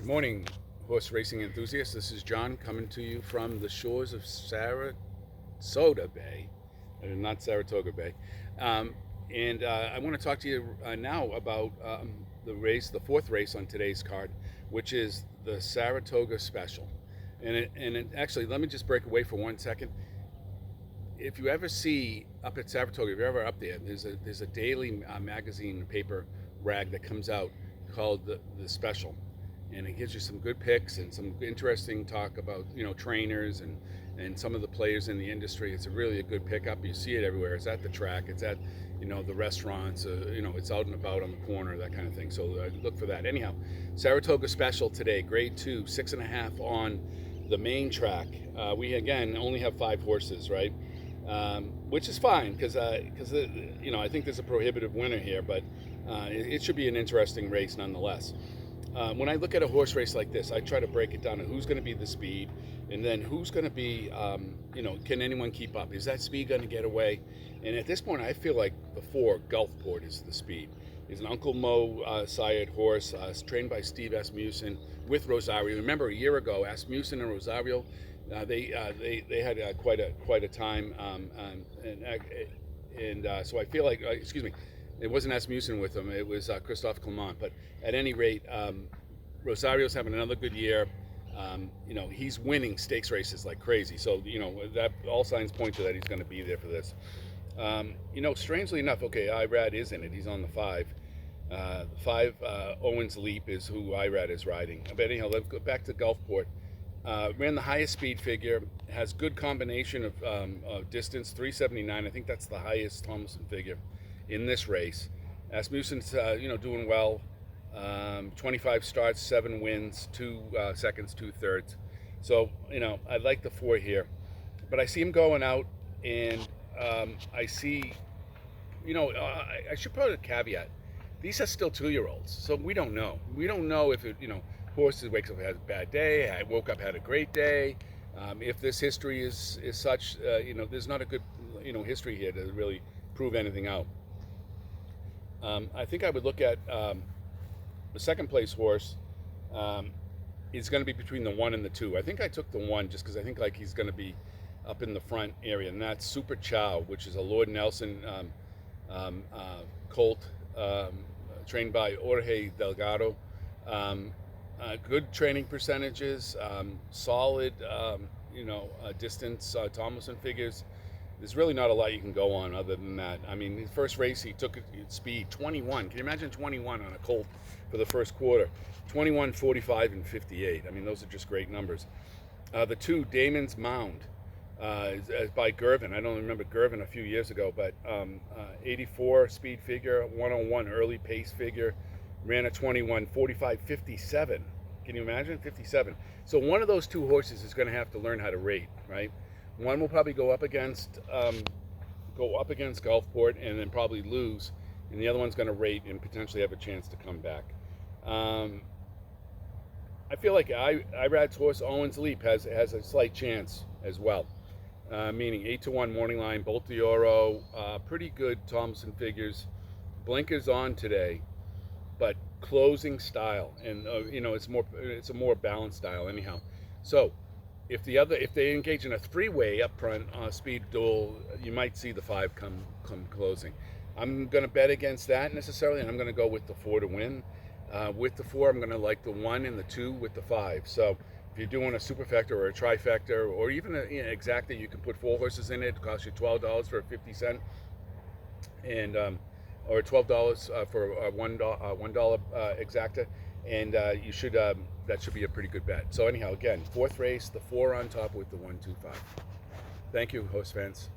Good morning, horse racing enthusiasts. This is John coming to you from the shores of Saratoga Bay, not Saratoga Bay. And I want to talk to you now about the fourth race on today's card, which is the Saratoga Special. Actually, let me just break away for 1 second. If you ever see up at Saratoga, if you're ever up there, there's a daily magazine paper rag that comes out called the Special, and it gives you some good picks and some interesting talk about trainers and some of the players in the industry. It's really a good pickup. You see it everywhere. It's at the track. It's at the restaurants. It's out and about on the corner, that kind of thing. So look for that. Anyhow, Saratoga Special today, Grade 2, 6.5 on the main track. We again only have 5 horses, right? Which is fine because I think there's a prohibitive winner here, but it should be an interesting race nonetheless. When I look at a horse race like this, I try to break it down to who's going to be the speed, and then who's going to be, can anyone keep up? Is that speed going to get away? And at this point, I feel like the 4 Gulfport is the speed. He's an Uncle Mo sired horse, trained by Steve Asmussen with Rosario. Remember, a year ago, Asmussen and Rosario, they had quite a time, so I feel like, excuse me, it wasn't Asmussen with him, it was Christophe Clement. But at any rate, Rosario's having another good year. He's winning stakes races like crazy, so that all signs point to that he's going to be there for this. Strangely enough, okay, Irad is in it. He's on the 5. 5 Owens Leap is who Irad is riding. But anyhow, let's go back to Gulfport. Ran the highest speed figure, has good combination of distance, 379. I think that's the highest Thomason figure in this race. Asmussen's doing well. 25 starts, 7 wins, 2 seconds, 2 thirds. So I like the 4 here, but I see him going out, and I see, I should put a caveat. These are still 2-year-olds, so we don't know. We don't know if horses wakes up has a bad day. I woke up had a great day. If this history is such, there's not a good history here to really prove anything out. I think I would look at the second place horse. Is going to be between the 1 and the 2. I think I took the 1 just because I think like he's going to be up in the front area, and that's Super Chow, which is a Lord Nelson colt, trained by Jorge Delgado. Good training percentages, solid, distance. Thomason figures. There's really not a lot you can go on other than that. I mean, his first race, he took speed 21. Can you imagine 21 on a colt for the first quarter? 21, 45, and 58. I mean, those are just great numbers. The 2, Damon's Mound, by Gervin. I don't remember Gervin a few years ago, but 84 speed figure, 101 early pace figure, ran a 21, 45, 57. Can you imagine? 57. So one of those 2 horses is going to have to learn how to rate, right? One will probably go up against Gulfport and then probably lose, and the other one's going to rate and potentially have a chance to come back. I feel like Irad's horse Owens Leap has a slight chance as well, meaning 8-1 morning line, Bolt d'Oro, pretty good Thomason figures, blinkers on today, but closing style, and it's a more balanced style anyhow. So if they engage in a 3-way up front speed duel, you might see the 5 come closing. I'm going to bet against that necessarily, and I'm going to go with the 4 to win. With the 4, I'm going to like the 1 and the 2 with the 5. So if you're doing a superfecta or a trifecta or even an exacta, you can put 4 horses in it. It costs you $12 for a 50-cent, and or $12 for a $1 exacta, and that should be a pretty good bet. So anyhow, again, 4th race, the 4 on top with the 1, 2, 5. Thank you, horse fans.